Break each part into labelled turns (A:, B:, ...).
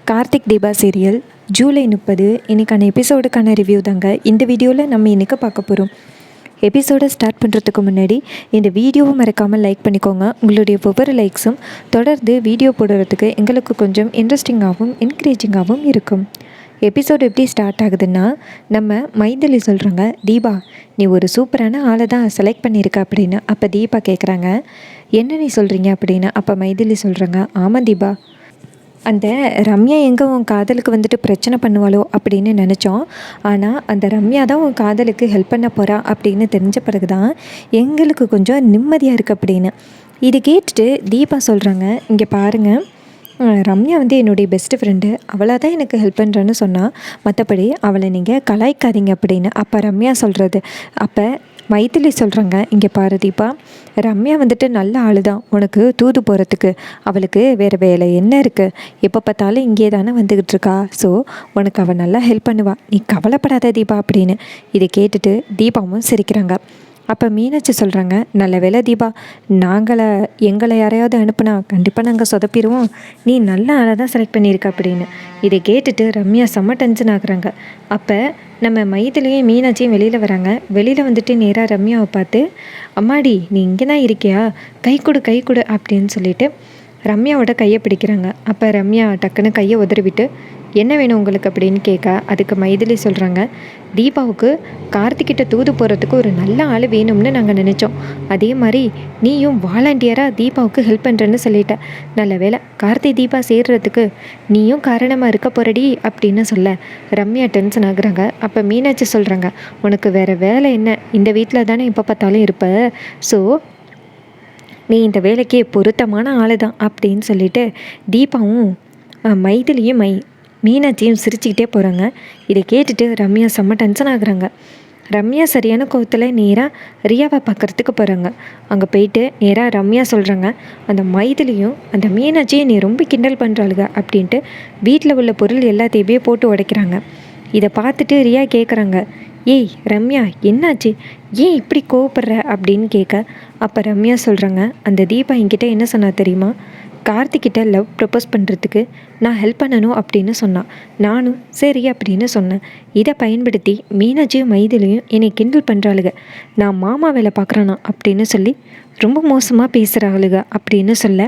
A: Karthik Deepa serial July 30 இன்றைக்கான எபிசோடுக்கான review தாங்க இந்த வீடியோவில் நம்ம இன்றைக்கி பார்க்க போகிறோம். எபிசோடை ஸ்டார்ட் பண்ணுறதுக்கு முன்னாடி இந்த வீடியோவை மறக்காமல் லைக் பண்ணிக்கோங்க. உங்களுடைய ஒவ்வொரு லைக்ஸும் தொடர்ந்து வீடியோ போடுறதுக்கு எங்களுக்கு கொஞ்சம் இன்ட்ரெஸ்டிங்காகவும் என்கரேஜிங்காகவும் இருக்கும். எபிசோடு எப்படி ஸ்டார்ட் ஆகுதுன்னா, நம்ம மைதிலி சொல்கிறாங்க, தீபா நீ ஒரு சூப்பரான ஆளை தான் செலக்ட் பண்ணியிருக்க அப்படின்னு. அப்போ தீபா கேட்குறாங்க, என்ன நீ சொல்கிறீங்க அப்படின்னு. அப்போ மைதிலி சொல்கிறாங்க, ஆமாம் தீபா, அந்த ரம்யா எங்கே உன் காதலுக்கு வந்துட்டு பிரச்சனை பண்ணுவாளோ அப்படின்னு நினச்சோம். ஆனால் அந்த ரம்யா தான் உன் காதலுக்கு ஹெல்ப் பண்ண போகிறா அப்படின்னு தெரிஞ்ச பிறகு தான் எங்களுக்கு கொஞ்சம் நிம்மதியாக இருக்குது அப்படின்னு. இது கேட்டுட்டு தீபா சொல்கிறாங்க, இங்கே பாருங்கள், ரம்யா வந்து என்னுடைய பெஸ்ட்டு ஃப்ரெண்டு, அவளாக தான் எனக்கு ஹெல்ப் பண்ணுறேன்னு சொன்னால், மற்றபடி அவளை நீங்கள் கலாய்க்காதீங்க அப்படின்னு. அப்போ ரம்யா சொல்கிறது, அப்போ மைதிலி சொல்கிறாங்க, இங்கே பாரு தீபா, ரம்யா வந்துட்டு நல்ல ஆள் தான், உனக்கு தூது போகிறதுக்கு அவளுக்கு வேறு வேலை என்ன இருக்குது, எப்போ பார்த்தாலும் இங்கே தானே வந்துக்கிட்டு இருக்கா, ஸோ உனக்கு அவள் நல்லா ஹெல்ப் பண்ணுவா, நீ கவலைப்படாத தீபா அப்படின்னு. இதை கேட்டுட்டு தீபாவும் சிரிக்கிறாங்க. அப்போ மீனாட்சி சொல்கிறாங்க, நல்ல வேலை தீபா, எங்களை யாரையாவது அனுப்புனா கண்டிப்பாக நாங்கள் சொதப்பிடுவோம், நீ நல்ல ஆளை தான் செலக்ட் பண்ணியிருக்க அப்படின்னு. இதை கேட்டுட்டு ரம்யா செம்ம டென்ஷன் ஆகுறாங்க. அப்போ நம்ம மைதிலையும் மீனாட்சியும் வெளியில் வராங்க. வெளியில் வந்துட்டு நேராக ரம்யாவை பார்த்து, அம்மாடி நீ இங்கே தான் இருக்கியா, கை கொடு அப்படின்னு சொல்லிட்டு ரம்யாவோட கையை பிடிக்கிறாங்க. அப்போ ரம்யா டக்குன்னு கையை உதறிவிட்டு, என்ன வேணும் உங்களுக்கு அப்படின்னு கேட்க, அதுக்கு மைதிலி சொல்கிறாங்க, தீபாவுக்கு கார்த்திக்கிட்ட தூது போகிறதுக்கு ஒரு நல்ல ஆள் வேணும்னு நாங்கள் நினச்சோம், அதே மாதிரி நீயும் வாலண்டியராக தீபாவுக்கு ஹெல்ப் பண்ணுறேன்னு சொல்லிட்ட, நல்ல வேலை கார்த்தி தீபா சேர்றதுக்கு நீயும் காரணமாக இருக்க போகிறடி அப்படின்னு சொல்ல ரம்யா டென்ஷன் ஆகுறாங்க. அப்போ மீனாட்சி சொல்கிறாங்க, உனக்கு வேறு வேலை என்ன, இந்த வீட்டில் தானே எப்போ பார்த்தாலும் இருப்ப, ஸோ நீ இந்த வேலைக்கு பொருத்தமான ஆள் தான் அப்படின்னு சொல்லிட்டு தீபாவும் மைதிலியும் மீனாட்சியும் சிரிச்சுக்கிட்டே போகிறாங்க. இதை கேட்டுட்டு ரம்யா செம்ம டென்ஷன் ஆகுறாங்க. ரம்யா சரியான கோவத்தில் நேராக ரியாவை பார்க்குறதுக்கு போகிறாங்க. அங்கே போயிட்டு நேராக ரம்யா சொல்கிறாங்க, அந்த மைதிலியும் அந்த மீனாட்சியும் நீ ரொம்ப கிண்டல் பண்ணுறாளுங்க அப்படின்ட்டு வீட்டில் உள்ள பொருள் எல்லாத்தையுமே போட்டு உடைக்கிறாங்க. இதை பார்த்துட்டு ரியா கேட்குறாங்க, ஏய் ரம்யா என்னாச்சு, ஏன் இப்படி கோவப்படுற அப்படின்னு கேட்க, அப்போ ரம்யா சொல்கிறாங்க, அந்த தீபா என்கிட்ட என்ன சொன்னா தெரியுமா, கார்த்திக்கிட்ட லவ் ப்ரப்போஸ் பண்ணுறதுக்கு நான் ஹெல்ப் பண்ணணும் அப்படின்னு சொன்னான், நானும் சரி அப்படின்னு சொன்னேன். இதை பயன்படுத்தி மீனாட்சியும் மைதிலையும் என்னை கிண்டல் பண்ணுறாளுங்க, நான் மாமா வேலை பார்க்குறானா அப்படின்னு சொல்லி ரொம்ப மோசமாக பேசுகிறாளுங்க அப்படின்னு சொல்ல,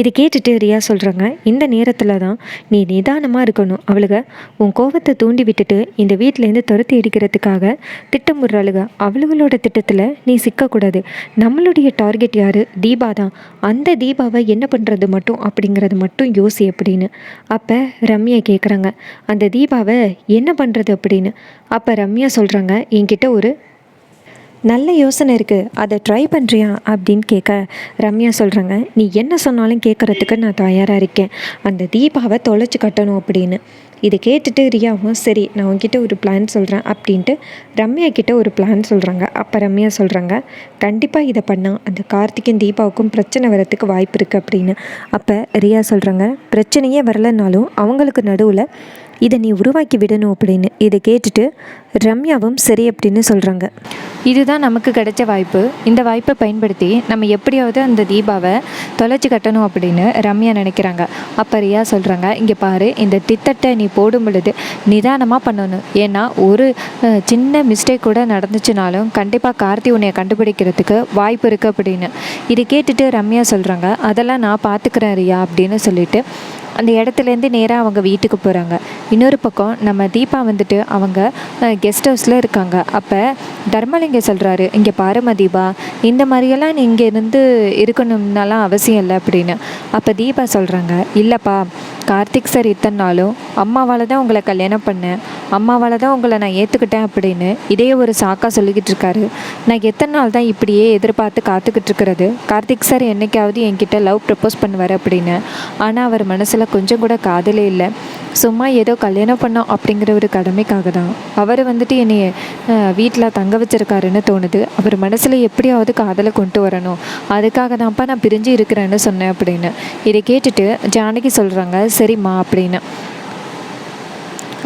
A: இது கேட்டுட்டு ரியா சொல்கிறாங்க, இந்த நேரத்தில் தான் நீ நிதானமாக இருக்கணும், அவளுக உன் கோபத்தை தூண்டி விட்டுட்டு இந்த வீட்டிலேருந்து துரத்தி அடிக்கிறதுக்காக திட்டமுடுறாளுக, அவளுகளோட திட்டத்தில் நீ சிக்கக்கூடாது, நம்மளுடைய டார்கெட் யார், தீபா தான், அந்த தீபாவை என்ன பண்ணுறது மட்டும் அப்படிங்கிறது மட்டும் யோசி அப்படின்னு. அப்போ ரம்யா கேட்குறாங்க, அந்த தீபாவை என்ன பண்ணுறது அப்படின்னு. அப்போ ரம்யா சொல்கிறாங்க, என்கிட்ட ஒரு நல்ல யோசனை இருக்குது, அதை ட்ரை பண்ணுறியா அப்படின்னு கேட்க, ரம்யா சொல்கிறாங்க, நீ என்ன சொன்னாலும் கேட்குறதுக்கு நான் தயாராக இருக்கேன், அந்த தீபாவை தொலைச்சி கட்டணும் அப்படின்னு. இதை கேட்டுட்டு ரியாவும் சரி நான் உங்ககிட்ட ஒரு பிளான் சொல்கிறேன் அப்படின்ட்டு ரம்யா கிட்ட ஒரு பிளான் சொல்கிறாங்க. அப்போ ரம்யா சொல்கிறாங்க, கண்டிப்பாக இதை பண்ணால் அந்த கார்த்திக்கும் தீபாவுக்கும் பிரச்சனை வரத்துக்கு வாய்ப்பு இருக்குது அப்படின்னு. அப்போ ரியா சொல்கிறாங்க, பிரச்சனையே வரலைன்னாலும் அவங்களுக்கு நடுவில் இதை நீ உருவாக்கி விடணும் அப்படின்னு. இதை கேட்டுட்டு ரம்யாவும் சரி அப்படின்னு சொல்கிறாங்க. இதுதான் நமக்கு கிடைச்ச வாய்ப்பு, இந்த வாய்ப்பை பயன்படுத்தி நம்ம எப்படியாவது அந்த தீபாவை தொலைச்சி கட்டணும் அப்படின்னு ரம்யா நினைக்கிறாங்க. அப்போ ரியா சொல்கிறாங்க, இங்கே பாரு, இந்த திட்டத்தை நீ போடும் பொழுது நிதானமாக பண்ணணும், ஏன்னா ஒரு சின்ன மிஸ்டேக் கூட நடந்துச்சுனாலும் கண்டிப்பாக கார்த்தி உன்னைய கண்டுபிடிக்கிறதுக்கு வாய்ப்பு இருக்குது அப்படின்னு. இது கேட்டுட்டு ரம்யா சொல்கிறாங்க, அதெல்லாம் நான் பார்த்துக்கிறேன் ரியா அப்படின்னு சொல்லிட்டு அந்த இடத்துலேருந்து நேராக அவங்க வீட்டுக்கு போகிறாங்க. இன்னொரு பக்கம் நம்ம தீபா வந்துட்டு அவங்க கெஸ்ட் ஹவுஸில் இருக்காங்க. அப்போ தர்மலிங்கம் சொல்கிறாரு, இங்கே பாருமா தீபா, இந்த மாதிரியெல்லாம் நீ இங்கே இருந்து இருக்கணும்னாலாம் அவசியம் இல்லை அப்படின்னு. அப்போ தீபா சொல்கிறாங்க, இல்லைப்பா, கார்த்திக் சார் இத்தனை நாளும் அம்மாவால் தான் உங்களை கல்யாணம் பண்ணேன், அம்மாவால் தான் உங்களை நான் ஏற்றுக்கிட்டேன் அப்படின்னு இதே ஒரு சாக்காக சொல்லிக்கிட்டு இருக்காரு. நான் எத்தனை நாள் தான் இப்படியே எதிர்பார்த்து காத்துக்கிட்டு இருக்கிறது, கார்த்திக் சார் என்றைக்காவது என்கிட்ட லவ் ப்ரப்போஸ் பண்ணுவார் அப்படின்னு. ஆனால் அவர் மனசில் கொஞ்சம் கூட காதலே இல்லை, சும்மா ஏதோ கல்யாணம் பண்ணோம் அப்படிங்கிற ஒரு கடமைக்காக தான் அவர் வந்துட்டு என்னை வீட்டில் தங்க வச்சிருக்காருன்னு தோணுது, அவர் மனசில் எப்படியாவது காதலை கொண்டு வரணும், அதுக்காக தான்ப்பா நான் பிரிஞ்சு இருக்கிறேன்னு சொன்னேன் அப்படின்னு. இதை கேட்டுட்டு ஜானகி சொல்கிறாங்க, சரிம்மா அப்படின்னு.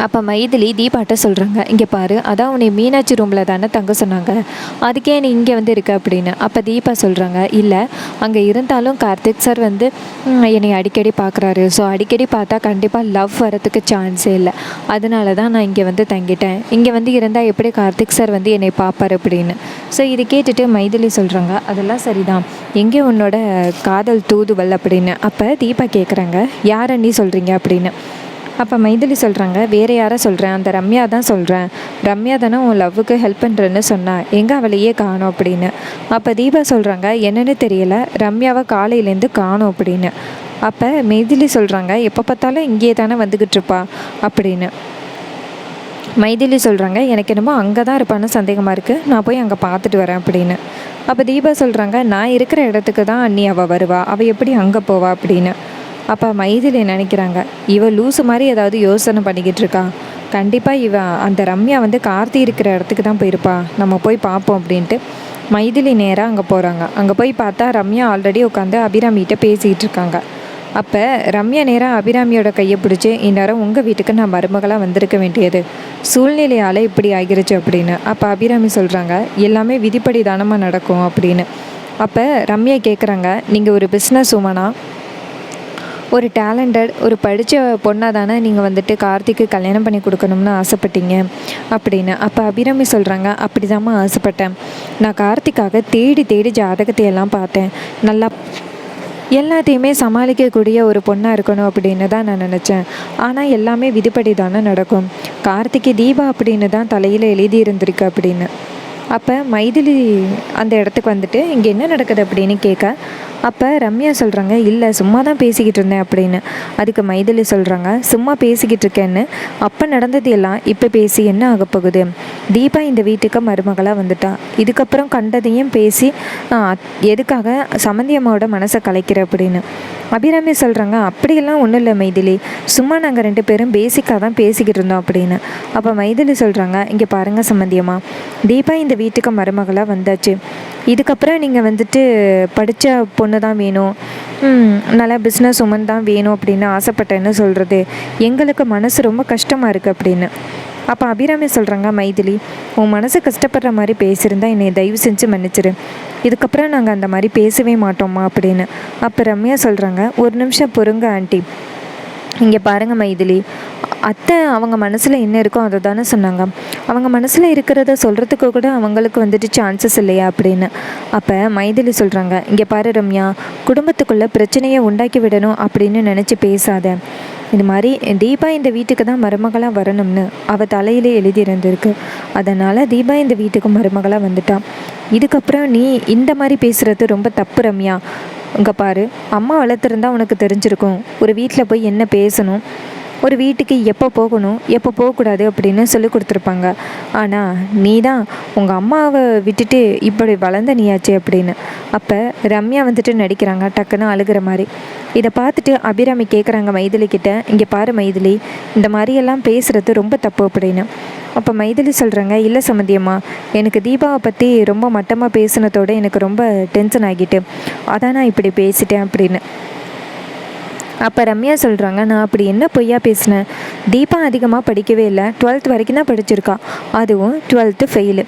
A: அப்போ மைதிலி தீபாட்ட சொல்கிறாங்க, இங்கே பாரு, அதான் உன்னை மீனாட்சி ரூமில் தானே தங்க சொன்னாங்க, அதுக்கே நீ இங்கே வந்து இருக்க அப்படின்னு. அப்போ தீபா சொல்கிறாங்க, இல்லை அங்கே இருந்தாலும் கார்த்திக் சார் வந்து என்னை அடிக்கடி பார்க்குறாரு. ஸோ அடிக்கடி பார்த்தா கண்டிப்பாக லவ் வரத்துக்கு சான்ஸே இல்லை. அதனால தான் நான் இங்கே வந்து தங்கிட்டேன். இங்கே வந்து இருந்தால் எப்படி கார்த்திக் சார் வந்து என்னை பார்ப்பார் அப்படின்னு. ஸோ இது கேட்டுட்டு மைதிலி சொல்கிறாங்க, அதெல்லாம் சரிதான், எங்கே உன்னோட காதல் தூதுவல் அப்படின்னு. அப்போ தீபா கேட்குறாங்க, யாரை நீ சொல்கிறீங்க அப்படின்னு. அப்போ மைதிலி சொல்கிறாங்க, வேறு யாரை சொல்கிறேன், அந்த ரம்யா தான் சொல்கிறேன். ரம்யா தானே உன் லவ்வுக்கு ஹெல்ப் பண்ணுறேன்னு சொன்னா, எங்கே அவளையே காணோம் அப்படின்னு. அப்போ தீபா சொல்கிறாங்க, என்னன்னு தெரியல, ரம்யாவை காலையிலேருந்து காணோம் அப்படின்னு. அப்போ மைதிலி சொல்கிறாங்க, எப்போ பார்த்தாலும் இங்கேயே தானே வந்துக்கிட்டு இருப்பா அப்படின்னு. மைதிலி சொல்கிறாங்க, எனக்கு என்னமோ அங்கே தான் இருப்பான்னு சந்தேகமாக இருக்குது, நான் போய் அங்கே பார்த்துட்டு வரேன் அப்படின்னு. அப்போ தீபா சொல்கிறாங்க, நான் இருக்கிற இடத்துக்கு தான் அண்ணி அவள் வருவா, அவள் எப்படி அங்கே போவா அப்படின்னு. அப்போ மைதிலி நினைக்கிறாங்க, இவள் லூசு மாதிரி ஏதாவது யோசனை பண்ணிக்கிட்டு இருக்கா, கண்டிப்பாக அந்த ரம்யா வந்து கார்த்தி இருக்கிற இடத்துக்கு தான் போயிருப்பா, நம்ம போய் பார்ப்போம் அப்படின்ட்டு மைதிலி நேராக அங்கே போகிறாங்க. அங்கே போய் பார்த்தா ரம்யா ஆல்ரெடி உட்காந்து அபிராமிகிட்ட பேசிக்கிட்டு இருக்காங்க. அப்போ ரம்யா நேராக அபிராமியோட கையை பிடிச்சி, இந்நேரம் உங்கள் வீட்டுக்கு நான் மருமகளாக வந்திருக்க வேண்டியது, சூழ்நிலையால் இப்படி ஆகிருச்சு அப்படின்னு. அப்போ அபிராமி சொல்கிறாங்க, எல்லாமே விதிப்படி தானமாக நடக்கும் அப்படின்னு. அப்போ ரம்யா கேட்குறாங்க, நீங்கள் ஒரு பிஸ்னஸ் உமனா, ஒரு டேலண்டட், ஒரு படித்த பொண்ணாக தானே நீங்கள் வந்துட்டு கார்த்திக்கு கல்யாணம் பண்ணி கொடுக்கணும்னு ஆசைப்பட்டீங்க அப்படின்னு. அப்போ அபிராமி சொல்கிறாங்க, அப்படி தாம்மா ஆசைப்பட்டேன், நான் கார்த்திக்காக தேடி தேடி ஜாதகத்தையெல்லாம் பார்த்தேன், நல்லா எல்லாத்தையுமே சமாளிக்கக்கூடிய ஒரு பொண்ணாக இருக்கணும் அப்படின்னு தான் நான் நினச்சேன். ஆனால் எல்லாமே விதிப்படி தானே நடக்கும், கார்த்திக்கு தீபா அப்படின்னு தான் தலையில் எழுதி இருந்திருக்கு அப்படின்னு. அப்போ மைதிலி அந்த இடத்துக்கு வந்துட்டு இங்கே என்ன நடக்குது அப்படின்னு கேட்க, அப்போ ரம்யா சொல்கிறாங்க, இல்லை சும்மா தான் பேசிக்கிட்டு இருந்தேன் அப்படின்னு. அதுக்கு மைதிலி சொல்கிறாங்க, சும்மா பேசிக்கிட்டு இருக்கேன்னு, அப்போ நடந்தது எல்லாம் இப்போ பேசி என்ன ஆக போகுது, தீபா இந்த வீட்டுக்கு மருமகளாக வந்துட்டா, இதுக்கப்புறம் கண்டதையும் பேசி எதுக்காக சமந்தி அம்மாவோட மனசை கலைக்கிற அப்படின்னு. அபிராமி சொல்கிறாங்க, அப்படியெல்லாம் ஒன்றும் இல்லை மைதிலி, சும்மா நாங்கள் 2 பேரும் பேசிக்காக தான் பேசிக்கிட்டு இருந்தோம் அப்படின்னு. அப்போ மைதிலி சொல்கிறாங்க, இங்கே பாருங்கள் சம்மந்தியம்மா, தீபா இந்த வீட்டுக்கு மருமகளாக வந்தாச்சு, இதுக்கப்புறம் நீங்கள் வந்துட்டு படித்த பொண்ணு தான் வேணும், நல்லா பிஸ்னஸ் உமன் தான் வேணும் அப்படின்னு ஆசைப்பட்டேன்னு சொல்கிறது எங்களுக்கு மனசு ரொம்ப கஷ்டமாக இருக்குது அப்படின்னு. அப்போ அபிராமி சொல்கிறாங்க, மைதிலி, உன் மனசு கஷ்டப்படுற மாதிரி பேசியிருந்தா என்னை தயவு செஞ்சு மன்னிச்சிரு, இதுக்கப்புறம் நாங்கள் அந்த மாதிரி பேசவே மாட்டோம்மா அப்படின்னு. அப்போ ரம்யா சொல்கிறாங்க, ஒரு நிமிஷம் பொறுங்க ஆண்டி, இங்கே பாருங்கள் மைதிலி, அத்தை அவங்க மனசில் என்ன இருக்கோ அதை தானே சொன்னாங்க, அவங்க மனசில் இருக்கிறத சொல்கிறதுக்கு கூட அவங்களுக்கு வந்துட்டு சான்சஸ் இல்லையா அப்படின்னு. அப்போ மைதிலி சொல்கிறாங்க, இங்கே பாரு ரம்யா, குடும்பத்துக்குள்ளே பிரச்சனையை உண்டாக்கி விடணும் அப்படின்னு நினச்சி பேசாத, இது மாதிரி தீபா இந்த வீட்டுக்கு தான் மருமகளாக வரணும்னு அவள் தலையிலே எழுதி இருந்திருக்கு, அதனால் தீபா இந்த வீட்டுக்கு மருமகளாக வந்துட்டான், இதுக்கப்புறம் நீ இந்த மாதிரி பேசுகிறது ரொம்ப தப்பு ரம்யா, இங்கே பாரு, அம்மா வளர்த்துருந்தா உனக்கு தெரிஞ்சிருக்கும், ஒரு வீட்டில் போய் என்ன பேசணும், ஒரு வீட்டுக்கு எப்போ போகணும் எப்போ போகக்கூடாது அப்படின்னு சொல்லி கொடுத்துருப்பாங்க, ஆனால் நீ தான் உங்கள் அம்மாவை விட்டுட்டு இப்படி வளர்ந்த நீயாச்சு அப்படின்னு. அப்போ ரம்யா வந்துட்டு நடிக்கிறாங்க டக்குன்னு அழுகிற மாதிரி. இதை பார்த்துட்டு அபிராமி கேட்குறாங்க மைதிலிக்கிட்ட, இங்கே பாரு மைதிலி, இந்த மாதிரியெல்லாம் பேசுகிறது ரொம்ப தப்பு அப்படின்னு. அப்போ மைதிலி சொல்கிறாங்க, இல்லை சம்மந்தியம்மா, எனக்கு தீபாவை பற்றி ரொம்ப மட்டமாக பேசினதோடு எனக்கு ரொம்ப டென்ஷன் ஆகிட்டு, அதான் நான் இப்படி பேசிட்டேன் அப்படின்னு. அப்போ ரம்யா சொல்கிறாங்க, நான் அப்படி என்ன பொய்யா பேசினேன், தீபா அதிகமாக படிக்கவே இல்லை, 12th வரைக்கும் தான் படிச்சிருக்கா, அதுவும் 12th ஃபெயிலு,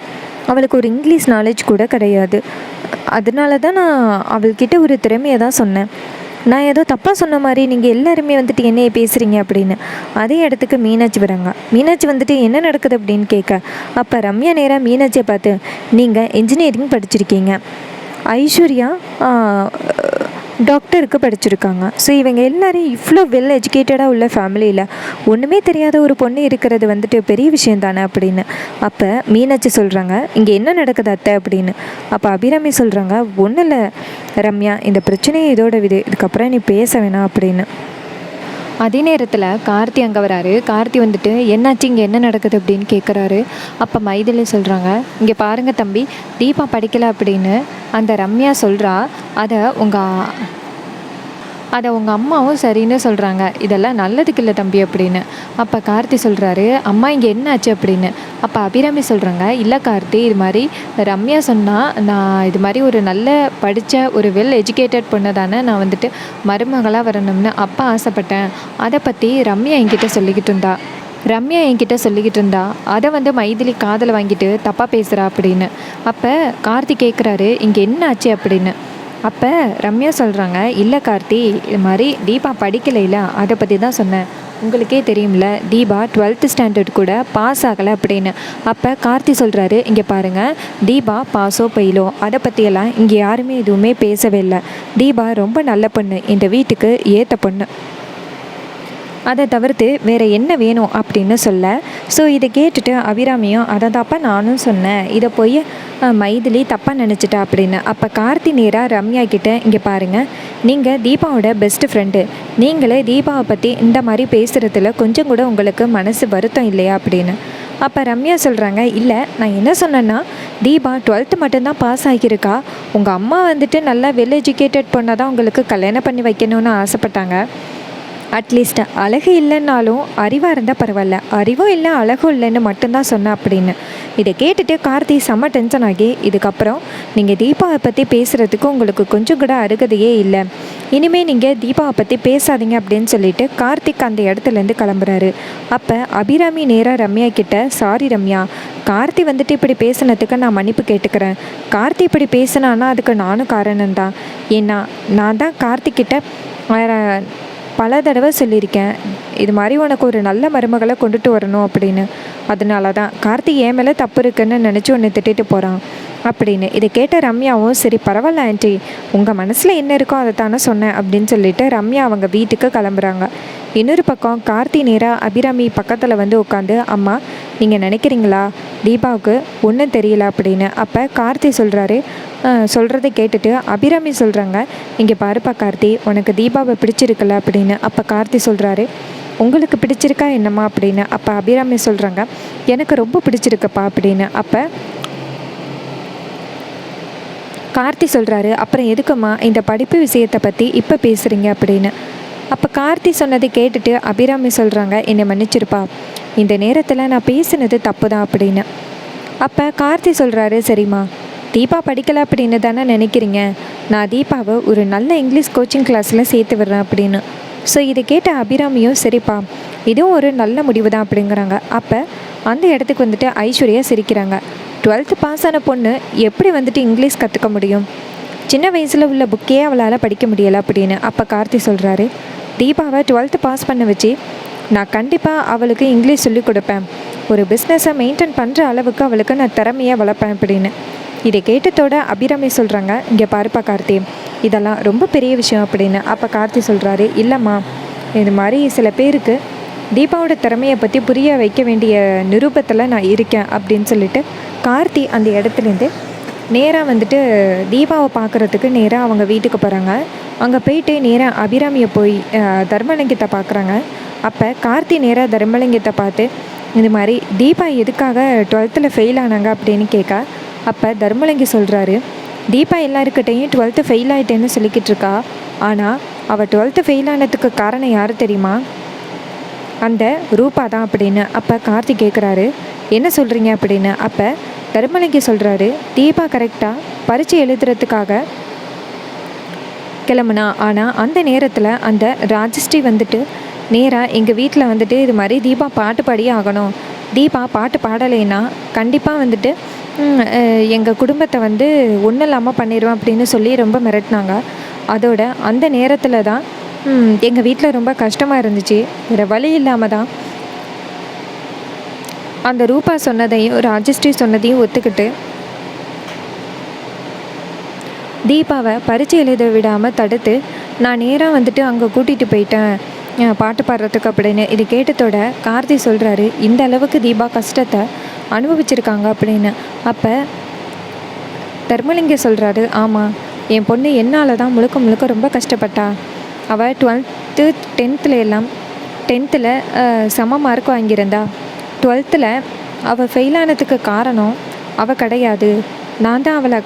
A: அவளுக்கு ஒரு இங்கிலீஷ் நாலேஜ் கூட கிடையாது, அதனால தான் நான் அவள்கிட்ட ஒரு திறமையை தான் சொன்னேன், நான் ஏதோ தப்பாக சொன்ன மாதிரி நீங்கள் எல்லாருமே வந்துட்டு என்னையே பேசுகிறீங்க அப்படின்னு. அதே இடத்துக்கு மீனாட்சி வராங்க. மீனாட்சி வந்துட்டு என்ன நடக்குது அப்படின்னு கேட்க, அப்போ ரம்யா நேராக மீனாட்சியை பார்த்து, நீங்கள் இன்ஜினியரிங் படிச்சிருக்கீங்க, ஐஸ்வர்யா டாக்டருக்கு படிச்சிருக்காங்க, ஸோ இவங்க எல்லோரும் இவ்வளோ வெல் எஜுகேட்டடாக உள்ள ஃபேமிலியில் ஒன்றுமே தெரியாத ஒரு பொண்ணு இருக்கிறது வந்துட்டு பெரிய விஷயம் தானே அப்படின்னு. அப்போ மீனாட்சி சொல்கிறாங்க, இங்கே என்ன நடக்குது அத்தை அப்படின்னு. அப்போ அபிராமி சொல்கிறாங்க, ஒன்றும் இல்லை ரம்யா, இந்த பிரச்சனையை இதோட விடு, இதுக்கப்புறம் நீ பேச வேணாம் அப்படின்னு. அதே நேரத்தில் கார்த்தி அங்கே வராரு. கார்த்தி வந்துட்டு என்னாச்சு, இங்கே என்ன நடக்குது அப்படின்னு கேட்குறாரு. அப்போ மைதிலி சொல்கிறாங்க, இங்கே பாருங்கள் தம்பி, தீபா படிக்கலை அப்படின்னு அந்த ரம்யா சொல்கிறா, அதை உங்கள் அம்மாவும் சரின்னு சொல்கிறாங்க, இதெல்லாம் நல்லதுக்கு இல்லை தம்பி அப்படின்னு. அப்போ கார்த்தி சொல்கிறாரு, அம்மா இங்கே என்ன ஆச்சு அப்படின்னு. அப்போ அபிராமி சொல்கிறாங்க, இல்லை கார்த்தி, இது மாதிரி ரம்யா சொன்னால் நான் இது மாதிரி ஒரு நல்ல படித்த ஒரு வெல் எஜுகேட்டட் பொண்ணு தானே நான் வந்துட்டு மருமகளாக வரணும்னு அப்பா ஆசைப்பட்டேன், அதை பற்றி ரம்யா என்கிட்ட சொல்லிக்கிட்டு இருந்தா. ரம்யா என்கிட்ட சொல்லிக்கிட்டு இருந்தா, அதை வந்து மைதிலி காதில் வாங்கிட்டு தப்பாக பேசுகிறா அப்படின்னு. அப்போ கார்த்தி கேட்குறாரு, இங்கே என்ன ஆச்சு அப்படின்னு. அப்போ ரம்யா சொல்கிறாங்க, இல்லை கார்த்தி, இது மாதிரி தீபா படிக்கலைல, அதை பற்றி தான் சொன்னேன். உங்களுக்கே தெரியும்ல, தீபா 12th ஸ்டாண்டர்ட் கூட பாஸ் ஆகலை அப்படின்னு. அப்போ கார்த்தி சொல்கிறாரு, இங்கே பாருங்கள், தீபா பாஸோ பெயிலோ அதை பற்றியெல்லாம் இங்கே யாருமே எதுவுமே பேசவே இல்லை. தீபா ரொம்ப நல்ல பொண்ணு, இந்த வீட்டுக்கு ஏற்ற பொண்ணு. அதை தவிர்த்து வேறு என்ன வேணும் அப்படின்னு சொல்ல. ஸோ இதை கேட்டுட்டு அபிராமியும், அதை தாப்பா நானும் சொன்னேன், இதை போய் மைதிலி தப்பாக நினச்சிட்டா அப்படின்னு. அப்போ கார்த்தி நேராக ரம்யா கிட்டே, இங்கே பாருங்கள், நீங்கள் தீபாவோட பெஸ்ட் ஃப்ரெண்டு, நீங்களே தீபாவை பற்றி இந்த மாதிரி பேசுகிறதுல கொஞ்சம் கூட உங்களுக்கு மனசு வருத்தம் இல்லையா அப்படின்னு. அப்போ ரம்யா சொல்கிறாங்க, இல்லை, நான் என்ன சொன்னேன்னா, தீபா 12th மட்டும்தான் பாஸ் ஆகியிருக்கா. உங்கள் அம்மா வந்துட்டு நல்லா வெல் எஜுகேட்டட் பொண்ணை தான் உங்களுக்கு கல்யாணம் பண்ணி வைக்கணும்னு ஆசைப்பட்டாங்க. அட்லீஸ்ட் அழகு இல்லைன்னாலும் அறிவாக இருந்தால் பரவாயில்ல, அறிவும் இல்லை அழகும் இல்லைன்னு மட்டும்தான் சொன்னேன் அப்படின்னு. இதை கேட்டுட்டு கார்த்தி செம்ம டென்ஷன் ஆகி, இதுக்கப்புறம் நீங்கள் தீபாவை பற்றி பேசுகிறதுக்கு உங்களுக்கு கொஞ்சம் கூட அருகதையே இல்லை, இனிமேல் நீங்கள் தீபாவை பற்றி பேசாதீங்க அப்படின்னு சொல்லிட்டு கார்த்திக் அந்த இடத்துலேருந்து கிளம்புறாரு. அப்போ அபிராமி நேராக ரம்யா கிட்ட, சாரி ரம்யா, கார்த்தி வந்துட்டு இப்படி பேசினதுக்கு நான் மன்னிப்பு கேட்டுக்கிறேன். கார்த்தி இப்படி பேசினான்னா அதுக்கு நானும் காரணம்தான். ஏன்னா நான் தான் கார்த்திக்கிட்ட பல தடவை சொல்லியிருக்கேன், இது மாதிரி உனக்கு ஒரு நல்ல மருமகளை கொண்டுட்டு வரணும் அப்படின்னு. அதனால தான் கார்த்தி என் மேலே தப்பு இருக்குன்னு நினச்சி ஒன்று திட்டிட்டு போகிறான் அப்படின்னு. இதை கேட்ட ரம்யாவும், சரி பரவாயில்ல ஆண்டி, உங்கள் மனசில் என்ன இருக்கோ அதை தானே சொன்னேன் அப்படின்னு சொல்லிட்டு ரம்யா அவங்க வீட்டுக்கு கிளம்புறாங்க. இன்னொரு பக்கம் கார்த்தி நேராக அபிராமி பக்கத்தில் வந்து உட்காந்து, அம்மா நீங்கள் நினைக்கிறீங்களா தீபாவுக்கு ஒன்றும் தெரியல அப்படின்னு. அப்போ கார்த்தி சொல்கிறத கேட்டுட்டு அபிராமி சொல்கிறாங்க, இங்கே பாருப்பா கார்த்தி, உனக்கு தீபாவை பிடிச்சிருக்கல அப்படின்னு. அப்போ கார்த்தி சொல்கிறாரு, உங்களுக்கு பிடிச்சிருக்கா என்னம்மா அப்படின்னு. அப்போ அபிராமி சொல்கிறாங்க, எனக்கு ரொம்ப பிடிச்சிருக்குப்பா அப்படின்னு. அப்போ கார்த்தி சொல்கிறாரு, அப்புறம் எதுக்குமா இந்த படிப்பு விஷயத்தை பற்றி இப்போ பேசுகிறீங்க அப்படின்னு. அப்போ கார்த்தி சொன்னதை கேட்டுட்டு அபிராமி சொல்கிறாங்க, என்னை மன்னிச்சிருப்பா, இந்த நேரத்தில் நான் பேசினது தப்பு தான் அப்படின்னு. அப்போ கார்த்தி சொல்கிறாரு, சரிம்மா, தீபா படிக்கலை அப்படின்னு தானே நினைக்கிறீங்க, நான் தீபாவை ஒரு நல்ல இங்கிலீஷ் கோச்சிங் கிளாஸில் சேர்த்து விடுறேன் அப்படின்னு. ஸோ இதை கேட்ட அபிராமியும், சரிப்பா, இதுவும் ஒரு நல்ல முடிவு தான் அப்படிங்கிறாங்க. அப்போ அந்த இடத்துக்கு வந்துட்டு ஐஸ்வர்யா சிரிக்கிறாங்க. 12th பாஸ் ஆன பொண்ணு எப்படி வந்துட்டு இங்கிலீஷ் கற்றுக்க முடியும், சின்ன வயசில் உள்ள புக்கே அவளால் படிக்க முடியலை அப்படின்னு. அப்போ கார்த்தி சொல்கிறாரு, தீபாவை 12th பாஸ் பண்ண வச்சு நான் கண்டிப்பாக அவளுக்கு இங்கிலீஷ் சொல்லிக் கொடுப்பேன், ஒரு பிஸ்னஸை மெயின்டைன் பண்ணுற அளவுக்கு அவளுக்கு நான் திறமையாக வளர்ப்பேன் அப்படின்னு. இதை கேட்டதோட அபிராமி சொல்கிறாங்க, இங்கே பாருப்பா கார்த்தி, இதெல்லாம் ரொம்ப பெரிய விஷயம் அப்படின்னு. அப்போ கார்த்தி சொல்கிறாரு, இல்லைம்மா, இது மாதிரி சில பேருக்கு தீபாவோட திறமையை பற்றி புரிய வைக்க வேண்டிய நிரூபத்தில் நான் இருக்கேன் அப்படின்னு சொல்லிட்டு கார்த்தி அந்த இடத்துலேருந்து நேராக வந்துட்டு தீபாவை பார்க்குறதுக்கு நேராக அவங்க வீட்டுக்கு போகிறாங்க. அங்கே போயிட்டு நேராக அபிராமியை போய் தர்மலிங்கத்தை பார்க்குறாங்க. அப்போ கார்த்தி நேராக தர்மலிங்கத்தை பார்த்து, இது மாதிரி தீபா எதுக்காக 12th ஃபெயில் ஆனாங்க அப்படின்னு கேட்க. அப்போ தர்மலிங்கி சொல்கிறாரு, தீபா எல்லாருக்கிட்டையும் 12th ஃபெயில் ஆகிட்டேன்னு சொல்லிக்கிட்டு இருக்கா, ஆனால் அவள் 12th ஃபெயில் ஆனதுக்கு காரணம் யார் தெரியுமா, அந்த ரூபா தான் அப்படின்னு. அப்போ கார்த்தி கேட்குறாரு, என்ன சொல்கிறீங்க அப்படின்னு. அப்போ தர்மலிங்கி சொல்கிறாரு, தீபா கரெக்டாக பரீட்சை எழுதுறதுக்காக கிளம்புனா, ஆனால் அந்த நேரத்தில் அந்த ராஜஸ்ரீ வந்துட்டு நேராக எங்கள் வீட்டில் வந்துட்டு இது மாதிரி தீபா பாட்டு பாடியே ஆகணும், தீபா பாட்டு பாடலைன்னா கண்டிப்பாக வந்துட்டு எங்கள் குடும்பத்தை வந்து ஒன்றும் இல்லாமல் பண்ணிடுவேன் அப்படின்னு சொல்லி ரொம்ப மிரட்டினாங்க. அதோட அந்த நேரத்தில் தான் எங்கள் வீட்டில் ரொம்ப கஷ்டமாக இருந்துச்சு. வேறு வழி இல்லாமல் தான் அந்த ரூபா சொன்னதையும் ராஜஸ்ரீ சொன்னதையும் ஒத்துக்கிட்டு தீபாவை பரீட்சை எழுத விடாமல் தடுத்து நான் நேராக வந்துட்டு அங்கே கூட்டிகிட்டு போயிட்டேன் பாட்டு பாடுறதுக்கு அப்படின்னு. இது கேட்டதோட கார்த்தி சொல்கிறாரு, இந்த அளவுக்கு தீபா கஷ்டத்தை அனுபவிச்சிருக்காங்க அப்படின்னு. அப்போ தர்மலிங்க சொல்கிறாரு, ஆமாம், என் பொண்ணு என்னால் தான் முழுக்க முழுக்க ரொம்ப கஷ்டப்பட்டா. அவள் 12th 10th எல்லாம் 10th செம மார்க் வாங்கியிருந்தா. 12th அவள் ஃபெயிலானதுக்கு காரணம் அவள் கிடையாது, நான் தான் அவளை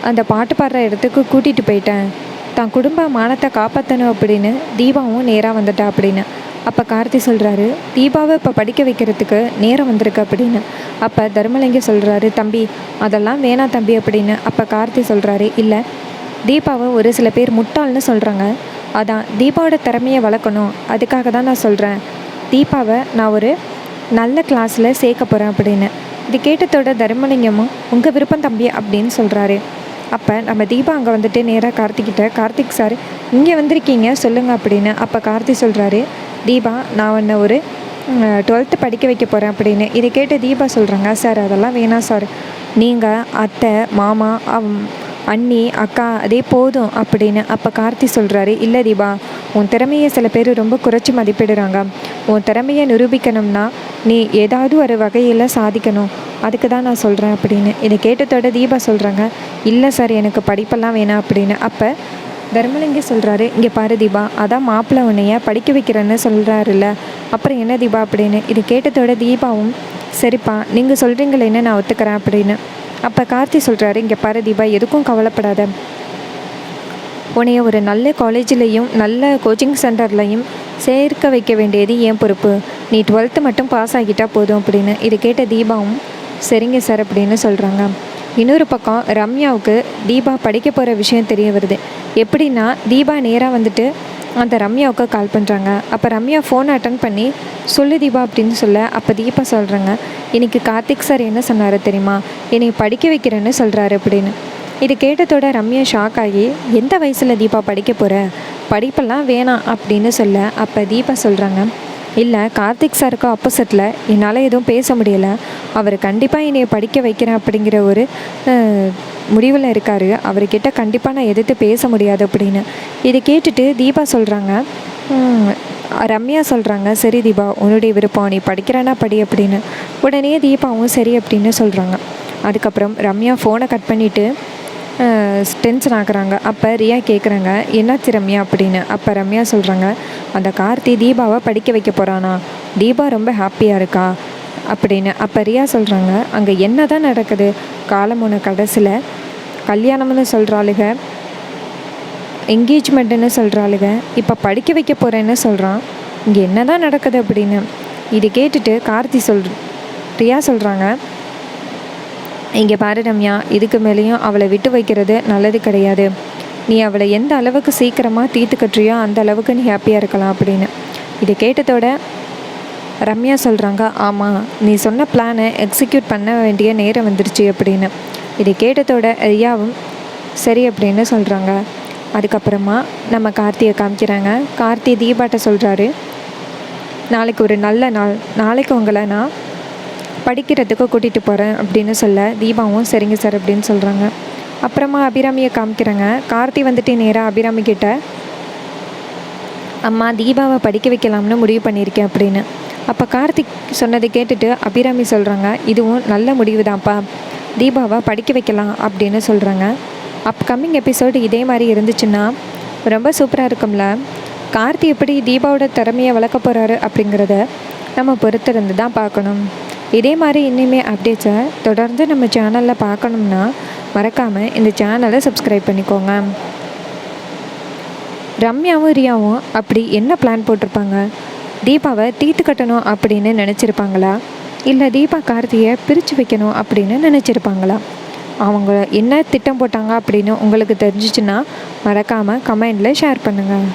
A: அந்த பாட்டு பாடுற இடத்துக்கு கூட்டிகிட்டு போயிட்டேன், தான் குடும்ப மானத்தை காப்பாற்றணும் அப்படின்னு தீபாவும் நேராக வந்துட்டா அப்படின்னு. அப்போ கார்த்தி சொல்கிறாரு, தீபாவை இப்போ படிக்க வைக்கிறதுக்கு நேரம் வந்திருக்கு அப்படின்னு. அப்போ தர்மலிங்க சொல்கிறாரு, தம்பி அதெல்லாம் வேணாம் தம்பி அப்படின்னு. அப்போ கார்த்தி சொல்கிறாரு, இல்லை, தீபாவை ஒரு சில பேர் முட்டாள்னு சொல்கிறாங்க, அதான் தீபாவோட திறமையை வளர்க்கணும், அதுக்காக தான் நான் சொல்கிறேன், தீபாவை நான் ஒரு நல்ல கிளாஸில் சேர்க்க போகிறேன் அப்படின்னு. இது கேட்டதோட தர்மலிங்கமும் உங்கள் விருப்பம் தம்பி அப்படின்னு சொல்கிறாரு. அப்போ நம்ம தீபா அங்கே வந்துட்டு நேராக கார்த்திக்கிட்ட, கார்த்திக் சார் இங்கே வந்திருக்கீங்க சொல்லுங்கள் அப்படின்னு. அப்போ கார்த்தி சொல்கிறாரு, தீபா நான் உன்னை ஒரு 12th படிக்க வைக்க போகிறேன் அப்படின்னு. இதை கேட்டு தீபா சொல்கிறாங்க, சார் அதெல்லாம் வேணாம் சார், நீங்கள் அத்தை மாமா அண்ணி அக்கா அதே போதும் அப்படின்னு. அப்போ கார்த்தி சொல்கிறாரு, இல்லை தீபா உன் திறமையை சில பேர் ரொம்ப குறைச்சி மதிப்பிடுறாங்க. உன் திறமையை நிரூபிக்கணும்னா நீ ஏதாவது ஒரு வகையில் சாதிக்கணும், அதுக்கு தான் நான் சொல்கிறேன் அப்படின்னு. இதை கேட்டதோட தீபா சொல்கிறாங்க, இல்லை சார் எனக்கு படிப்பெல்லாம் வேணாம் அப்படின்னு. அப்போ தர்மலிங்க சொல்கிறாரு, இங்கே பாரு தீபா, அதான் மாப்பிள்ளை உன்னைய படிக்க வைக்கிறேன்னு சொல்கிறாருல்ல, அப்புறம் என்ன தீபா அப்படின்னு. இது கேட்டதோட தீபாவும் சரிப்பா நீங்கள் சொல்கிறீங்களேன்னு நான் ஒத்துக்கிறேன் அப்படின்னு. அப்போ கார்த்தி சொல்கிறாரு, இங்கே பாரு தீபா எதுக்கும் கவலைப்படாத, உன்னைய ஒரு நல்ல காலேஜ்லேயும் நல்ல கோச்சிங் சென்டர்லையும் சேர்க்க வைக்க வேண்டியது என் பொறுப்பு, நீ 12th மட்டும் பாஸ் ஆகிட்டால் போதும் அப்படின்னு. இது கேட்ட தீபாவும் சரிங்க சார் அப்படின்னு சொல்கிறாங்க. இன்னொரு பக்கம் ரம்யாவுக்கு தீபா படிக்க போகிற விஷயம் தெரிய வருது. எப்படின்னா தீபா நேராக வந்துட்டு அந்த ரம்யாவுக்கு கால் பண்ணுறாங்க. அப்போ ரம்யா ஃபோன் அட்டன் பண்ணி சொல்லு தீபா அப்படின்னு சொல்ல, அப்போ தீபா சொல்கிறாங்க, இன்றைக்கி கார்த்திக் சார் என்ன சொன்னார் தெரியுமா, என்னை படிக்க வைக்கிறேன்னு சொல்கிறாரு அப்படின்னு. இது கேட்டதோட ரம்யா ஷாக் ஆகி, எந்த வயசில் தீபா படிக்க போகிற, படிப்பெல்லாம் வேணாம் அப்படின்னு சொல்ல, அப்போ தீபா சொல்கிறாங்க, இல்லை கார்த்திக் சாருக்கு ஆப்போசிட்டில் என்னால் எதுவும் பேச முடியலை, அவர் கண்டிப்பாக என்னை படிக்க வைக்கிறேன் அப்படிங்கிற ஒரு முடிவில் இருக்கார், அவர்கிட்ட கண்டிப்பாக நான் எதிர்த்து பேச முடியாது அப்படின்னு. இதை கேட்டுட்டு தீபா சொல்கிறாங்க, ரம்யா சொல்கிறாங்க, சரி தீபா உன்னுடைய விருப்பம், நீ படிக்கிறேன்னா படி அப்படின்னு. உடனே தீபாவும் சரி அப்படின்னு சொல்கிறாங்க. அதுக்கப்புறம் ரம்யா ஃபோனை கட் பண்ணிவிட்டு டென்ஷன் ஆகுறாங்க. அப்போ ரியா கேட்குறாங்க, என்னாச்சு ரம்யா அப்படின்னு. அப்போ ரம்யா சொல்கிறாங்க, அந்த கார்த்தி தீபாவை படிக்க வைக்க போகிறானா, தீபா ரொம்ப ஹாப்பியாக இருக்கா அப்படின்னு. அப்போ ரியா சொல்கிறாங்க, அங்கே என்ன தான் நடக்குது, காலமுன கடைசியில் கல்யாணம்னு சொல்கிறாளுக, என்கேஜ்மெண்ட்டுன்னு சொல்கிறாளுக, இப்போ படிக்க வைக்க போகிறேன்னு சொல்கிறான், இங்கே என்ன தான் நடக்குது அப்படின்னு. இது கேட்டுட்டு கார்த்தி ரியா சொல்கிறாங்க, இங்கே பாரு ரம்யா, இதுக்கு மேலேயும் அவளை விட்டு வைக்கிறது நல்லது கிடையாது, நீ அவளை எந்த அளவுக்கு சீக்கிரமாக தீர்த்து கட்டுறியோ அந்த அளவுக்கு நீ ஹாப்பியாக இருக்கலாம் அப்படின்னு. இதை கேட்டதோட ரம்யா சொல்கிறாங்க, ஆமாம் நீ சொன்ன பிளானை எக்ஸிக்யூட் பண்ண வேண்டிய நேரம் வந்துருச்சு அப்படின்னு. இதை கேட்டதோட ரியாவும் சரி அப்படின்னு சொல்கிறாங்க. அதுக்கப்புறமா நம்ம கார்த்தியை காமிக்கிறாங்க. கார்த்தி தீபாட்ட சொல்கிறாரு, நாளைக்கு ஒரு நல்ல நாள், நாளைக்கு உங்களை நான் படிக்கிறதுக்கு கூட்டிகிட்டு போகிறேன் அப்படின்னு சொல்ல, தீபாவும் சரிங்க சார் அப்படின்னு சொல்கிறாங்க. அப்புறமா அபிராமியை காமிக்கிறாங்க. கார்த்தி வந்துட்டு நேராக அபிராமி கிட்ட, அம்மா தீபாவை படிக்க வைக்கலாம்னு முடிவு பண்ணியிருக்கேன் அப்படின்னு. அப்போ கார்த்திக் சொன்னதை கேட்டுட்டு அபிராமி சொல்கிறாங்க, இதுவும் நல்ல முடிவு தான்ப்பா, தீபாவை படிக்க வைக்கலாம் அப்படின்னு சொல்கிறாங்க. அப்கமிங் எபிசோடு இதே மாதிரி இருந்துச்சுன்னா ரொம்ப சூப்பராக இருக்கும்ல. கார்த்தி எப்படி தீபாவோட திறமையை வளர்க்க போகிறாரு அப்படிங்கிறத நம்ம பொறுத்திருந்து தான் பார்க்கணும். இதே மாதிரி இன்னுமே அப்டேட்ஸை தொடர்ந்து நம்ம சேனலில் பார்க்கணும்னா மறக்காமல் இந்த சேனலை சப்ஸ்கிரைப் பண்ணிக்கோங்க. ரம்யாவும் ரியாவும் அப்படி என்ன பிளான் போட்டிருப்பாங்க, தீபாவை தீர்த்து கட்டணும் அப்படின்னு நினச்சிருப்பாங்களா, இல்லை தீபா கார்த்தியை பிரித்து வைக்கணும் அப்படின்னு நினச்சிருப்பாங்களா, அவங்க என்ன திட்டம் போட்டாங்க அப்படின்னு உங்களுக்கு தெரிஞ்சிச்சுன்னா மறக்காமல் கமெண்டில் ஷேர் பண்ணுங்கள்.